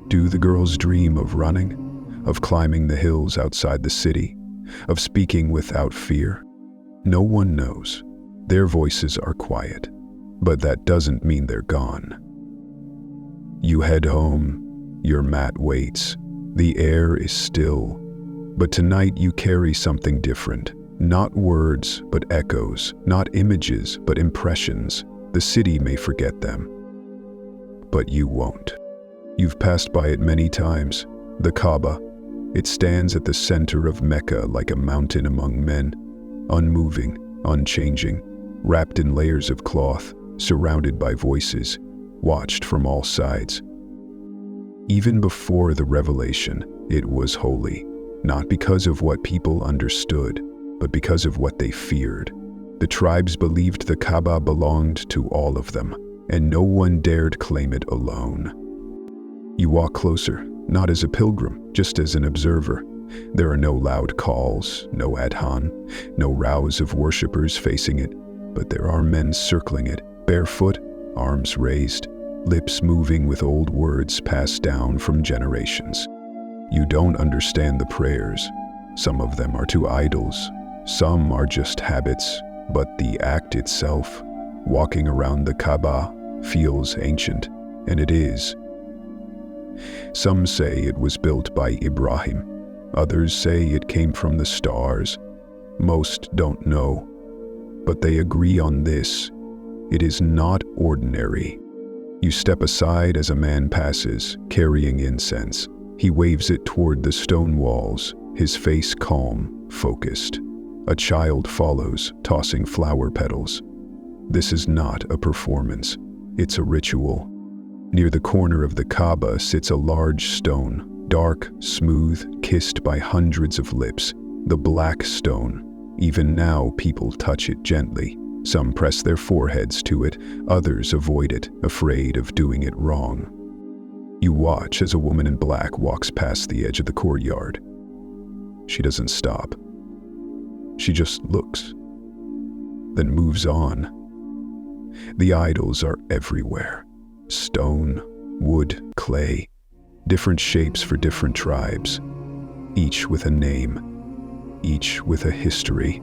do the girls dream of running? Of climbing the hills outside the city? Of speaking without fear? No one knows. Their voices are quiet, but that doesn't mean they're gone. You head home. Your mat waits. The air is still. But tonight you carry something different. Not words, but echoes. Not images, but impressions. The city may forget them, but you won't. You've passed by it many times. The Kaaba. It stands at the center of Mecca like a mountain among men, unmoving, unchanging, wrapped in layers of cloth, surrounded by voices, watched from all sides. Even before the revelation, it was holy, not because of what people understood, but because of what they feared. The tribes believed the Kaaba belonged to all of them, and no one dared claim it alone. You walk closer, not as a pilgrim, just as an observer. There are no loud calls, no adhan, no rows of worshippers facing it, but there are men circling it, barefoot, arms raised, lips moving with old words passed down from generations. You don't understand the prayers. Some of them are to idols, some are just habits, but the act itself, walking around the Kaaba, feels ancient, and it is. Some say it was built by Ibrahim. Others say it came from the stars. Most don't know, but they agree on this: it is not ordinary. You step aside as a man passes, carrying incense. He waves it toward the stone walls, his face calm, focused. A child follows, tossing flower petals. This is not a performance, it's a ritual. Near the corner of the Kaaba sits a large stone, dark, smooth, kissed by hundreds of lips. The black stone. Even now, people touch it gently. Some press their foreheads to it, others avoid it, afraid of doing it wrong. You watch as a woman in black walks past the edge of the courtyard. She doesn't stop. She just looks, then moves on. The idols are everywhere. Stone, wood, clay, different shapes for different tribes, each with a name, each with a history.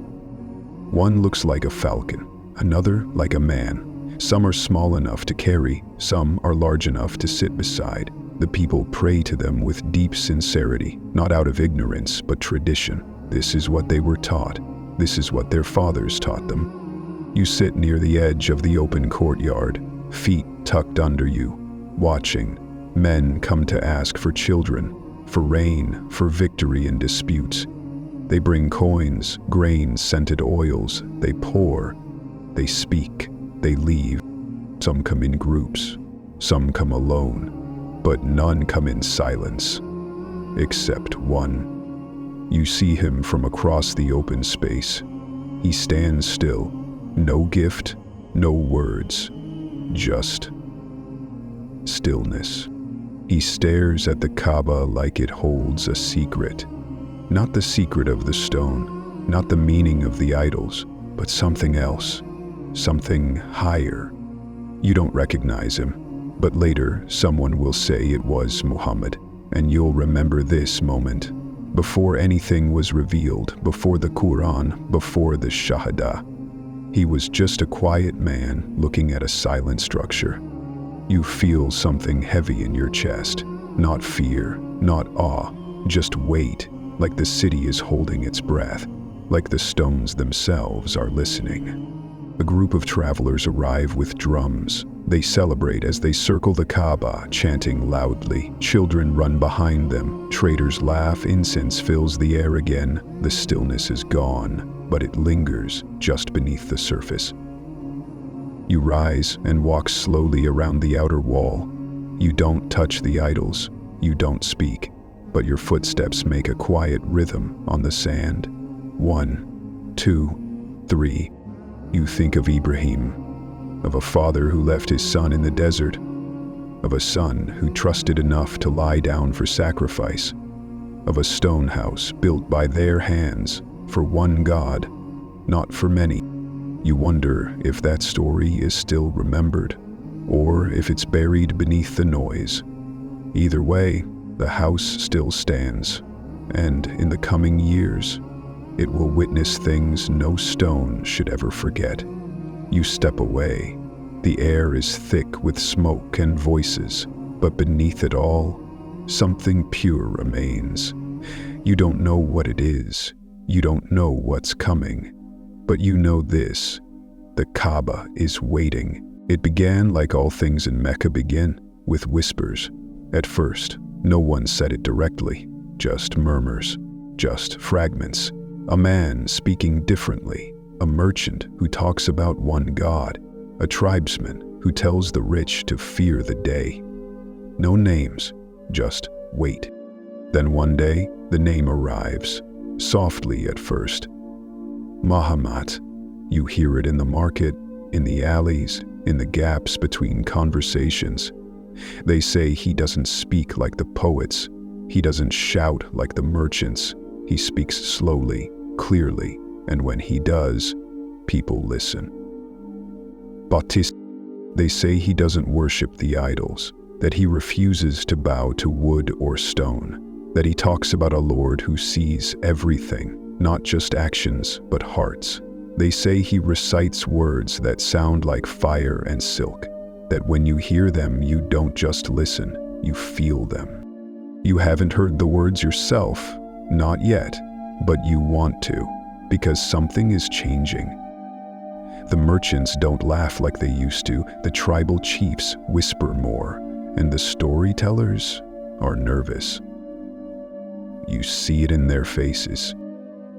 One looks like a falcon, another like a man. Some are small enough to carry, some are large enough to sit beside. The people pray to them with deep sincerity, not out of ignorance, but tradition. This is what they were taught. This is what their fathers taught them. You sit near the edge of the open courtyard, feet tucked under you, watching. Men come to ask for children, for rain, for victory in disputes. They bring coins, grains, scented oils. They pour, they speak, they leave. Some come in groups, some come alone, but none come in silence, except one. You see him from across the open space. He stands still, no gift, no words, just stillness. He stares at the Kaaba like it holds a secret. Not the secret of the stone, not the meaning of the idols, but something else, something higher. You don't recognize him, but later someone will say it was Muhammad, and you'll remember this moment. Before anything was revealed, before the Quran, before the Shahada, he was just a quiet man looking at a silent structure. You feel something heavy in your chest, not fear, not awe, just weight, like the city is holding its breath, like the stones themselves are listening. A group of travelers arrive with drums. They celebrate as they circle the Kaaba, chanting loudly. Children run behind them. Traders laugh. Incense fills the air again. The stillness is gone, but it lingers just beneath the surface. You rise and walk slowly around the outer wall. You don't touch the idols. You don't speak, but your footsteps make a quiet rhythm on the sand. 1, 2, 3. You think of Ibrahim, of a father who left his son in the desert, of a son who trusted enough to lie down for sacrifice, of a stone house built by their hands for one God, not for many. You wonder if that story is still remembered, or if it's buried beneath the noise. Either way, the house still stands, and in the coming years, it will witness things no stone should ever forget. You step away. The air is thick with smoke and voices, but beneath it all, something pure remains. You don't know what it is. You don't know what's coming. But you know this: the Kaaba is waiting. It began like all things in Mecca begin, with whispers. At first, no one said it directly, just murmurs, just fragments. A man speaking differently, a merchant who talks about one God, a tribesman who tells the rich to fear the day. No names, just wait. Then one day, the name arrives, softly at first. Muhammad. You hear it in the market, in the alleys, in the gaps between conversations. They say he doesn't speak like the poets. He doesn't shout like the merchants. He speaks slowly, clearly, and when he does, people listen. Bautista. They say he doesn't worship the idols, that he refuses to bow to wood or stone, that he talks about a Lord who sees everything, not just actions, but hearts. They say he recites words that sound like fire and silk, that when you hear them, you don't just listen, you feel them. You haven't heard the words yourself, not yet, but you want to, because something is changing. The merchants don't laugh like they used to, the tribal chiefs whisper more, and the storytellers are nervous. You see it in their faces.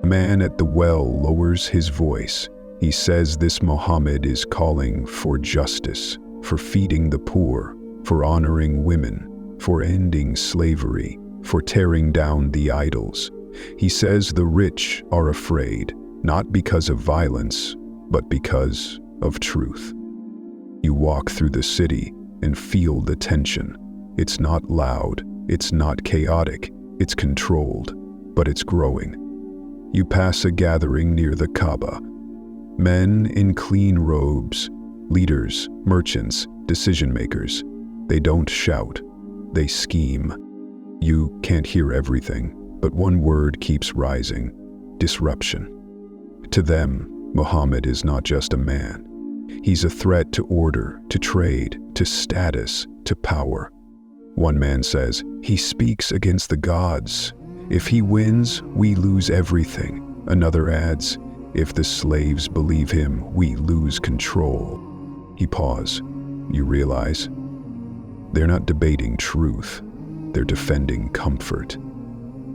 A man at the well lowers his voice. He says this Muhammad is calling for justice, for feeding the poor, for honoring women, for ending slavery, for tearing down the idols. He says the rich are afraid, not because of violence, but because of truth. You walk through the city and feel the tension. It's not loud, it's not chaotic, it's controlled, but it's growing. You pass a gathering near the Kaaba. Men in clean robes, leaders, merchants, decision-makers. They don't shout, they scheme. You can't hear everything, but one word keeps rising: disruption. To them, Muhammad is not just a man. He's a threat to order, to trade, to status, to power. One man says, he speaks against the gods. If he wins, we lose everything. Another adds, if the slaves believe him, we lose control. He pauses. You realize, they're not debating truth. They're defending comfort.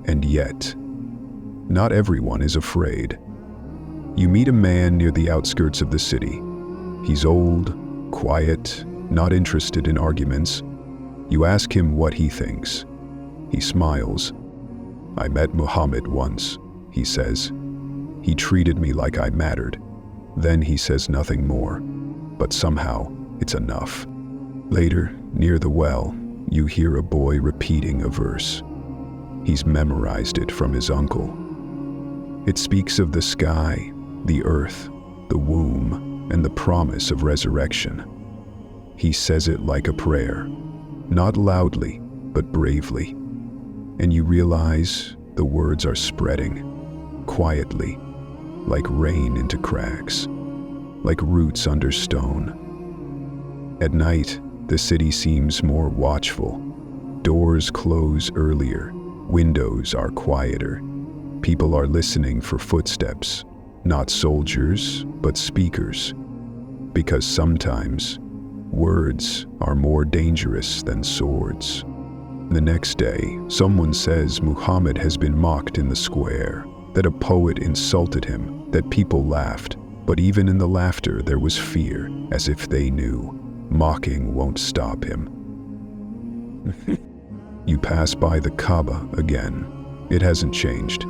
And yet, not everyone is afraid. You meet a man near the outskirts of the city. He's old, quiet, not interested in arguments. You ask him what he thinks. He smiles. I met Muhammad once, he says. He treated me like I mattered. Then he says nothing more, but somehow it's enough. Later, near the well, you hear a boy repeating a verse. He's memorized it from his uncle. It speaks of the sky, the earth, the womb, and the promise of resurrection. He says it like a prayer, not loudly, but bravely. And you realize the words are spreading, quietly, like rain into cracks, like roots under stone. At night, the city seems more watchful. Doors close earlier, windows are quieter. People are listening for footsteps, not soldiers, but speakers. Because sometimes, words are more dangerous than swords. The next day, someone says Muhammad has been mocked in the square, that a poet insulted him, that people laughed, but even in the laughter there was fear, as if they knew, mocking won't stop him. You pass by the Kaaba again. It hasn't changed,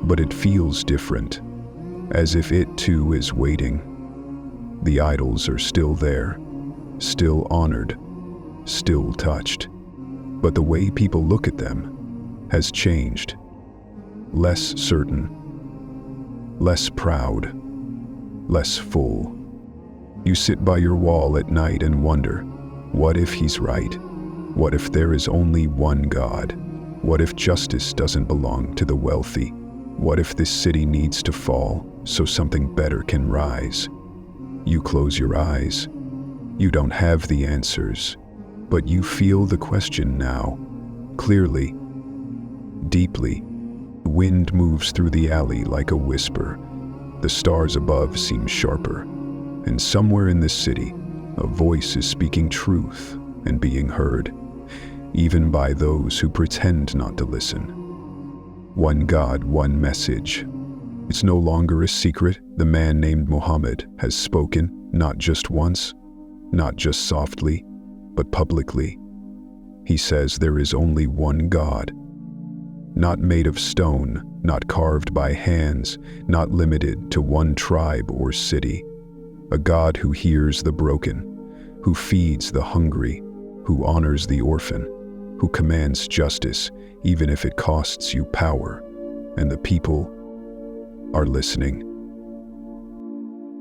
but it feels different, as if it too is waiting. The idols are still there, still honored, still touched. But the way people look at them has changed. Less certain, less proud, less full. You sit by your wall at night and wonder, what if he's right? What if there is only one God? What if justice doesn't belong to the wealthy? What if this city needs to fall so something better can rise? You close your eyes. You don't have the answers, but you feel the question now, clearly, deeply. The wind moves through the alley like a whisper. The stars above seem sharper, and somewhere in this city, a voice is speaking truth and being heard, even by those who pretend not to listen. One God, one message. It's no longer a secret. The man named Muhammad has spoken, not just once, not just softly, but publicly. He says there is only one God, not made of stone, not carved by hands, not limited to one tribe or city. A God who hears the broken, who feeds the hungry, who honors the orphan, who commands justice even if it costs you power, and the people are listening.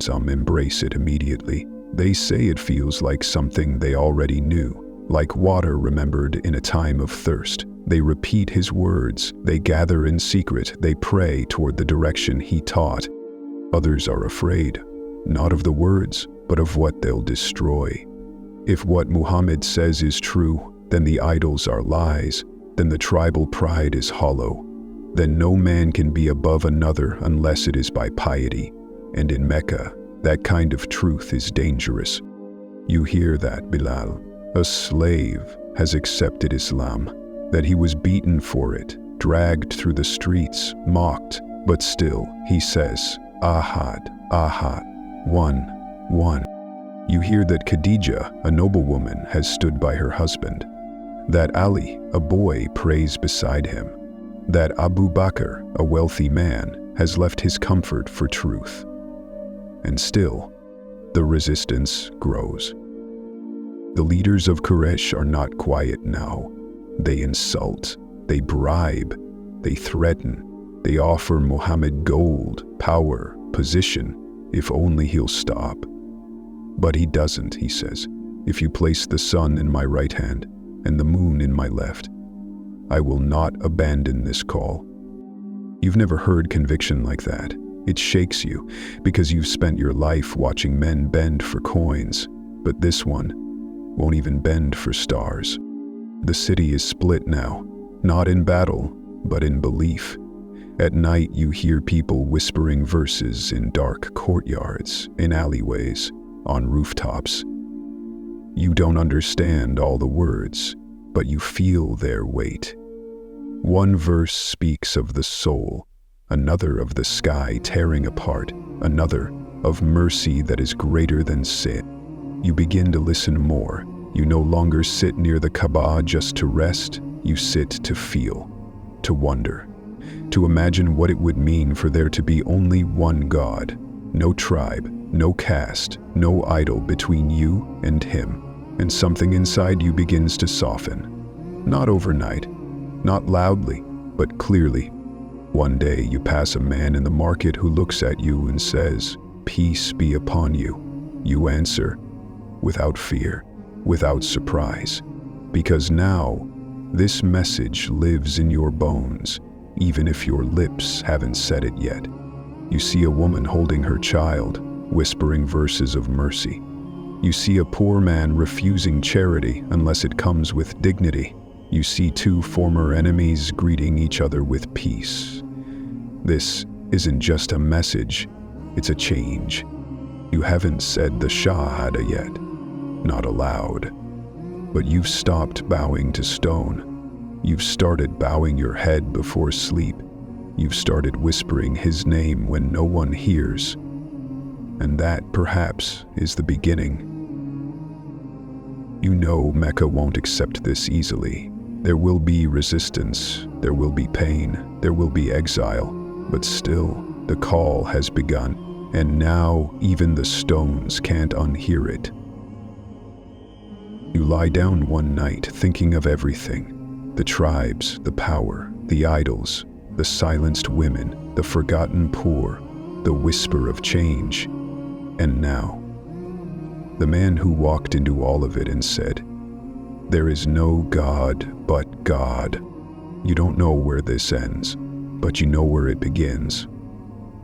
Some embrace it immediately. They say it feels like something they already knew, like water remembered in a time of thirst. They repeat his words, they gather in secret, they pray toward the direction he taught. Others are afraid, not of the words, but of what they'll destroy. If what Muhammad says is true, then the idols are lies, then the tribal pride is hollow. Then no man can be above another unless it is by piety. And in Mecca, that kind of truth is dangerous. You hear that, Bilal? A slave has accepted Islam, that he was beaten for it, dragged through the streets, mocked, but still he says, Ahad, Ahad, one. You hear that Khadija, a noblewoman, has stood by her husband, that Ali, a boy, prays beside him, that Abu Bakr, a wealthy man, has left his comfort for truth. And still, the resistance grows. The leaders of Quraysh are not quiet now. They insult, they bribe, they threaten, they offer Muhammad gold, power, position, if only he'll stop. But he doesn't, he says. If you place the sun in my right hand and the moon in my left, I will not abandon this call. You've never heard conviction like that. It shakes you because you've spent your life watching men bend for coins, but this one won't even bend for stars. The city is split now, not in battle, but in belief. At night you hear people whispering verses in dark courtyards, in alleyways, on rooftops. You don't understand all the words, but you feel their weight. One verse speaks of the soul, another of the sky tearing apart, another of mercy that is greater than sin. You begin to listen more. You no longer sit near the Kaaba just to rest. You sit to feel, to wonder, to imagine what it would mean for there to be only one God, no tribe, no caste, no idol between you and him. And something inside you begins to soften. Not overnight, not loudly, but clearly. One day you pass a man in the market who looks at you and says, "Peace be upon you." You answer, without fear, without surprise, because now this message lives in your bones, even if your lips haven't said it yet. You see a woman holding her child, whispering verses of mercy. You see a poor man refusing charity unless it comes with dignity. You see two former enemies greeting each other with peace. This isn't just a message, it's a change. You haven't said the Shahada yet, not aloud, but you've stopped bowing to stone. You've started bowing your head before sleep. You've started whispering his name when no one hears. And that, perhaps, is the beginning. You know Mecca won't accept this easily. There will be resistance, there will be pain, there will be exile, but still, the call has begun, and now even the stones can't unhear it. You lie down one night thinking of everything, the tribes, the power, the idols, the silenced women, the forgotten poor, the whisper of change, and now, the man who walked into all of it and said, "There is no God but God." You don't know where this ends, but you know where it begins.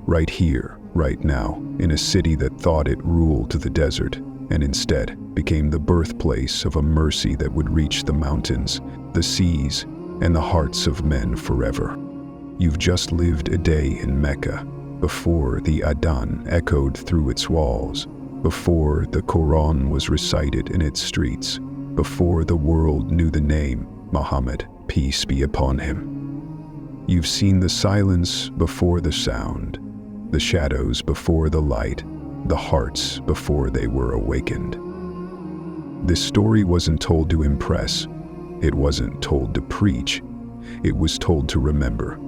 Right here, right now, in a city that thought it ruled the desert, and instead became the birthplace of a mercy that would reach the mountains, the seas, and the hearts of men forever. You've just lived a day in Mecca, before the Adhan echoed through its walls, before the Quran was recited in its streets, before the world knew the name Muhammad, peace be upon him. You've seen the silence before the sound, the shadows before the light, the hearts before they were awakened. This story wasn't told to impress, it wasn't told to preach, it was told to remember,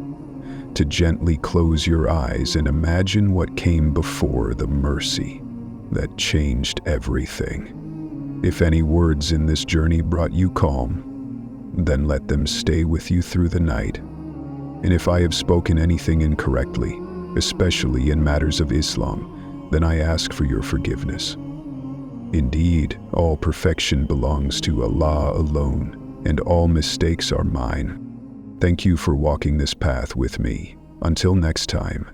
to gently close your eyes and imagine what came before the mercy that changed everything. If any words in this journey brought you calm, then let them stay with you through the night. And if I have spoken anything incorrectly, especially in matters of Islam, then I ask for your forgiveness. Indeed, all perfection belongs to Allah alone, and all mistakes are mine. Thank you for walking this path with me. Until next time.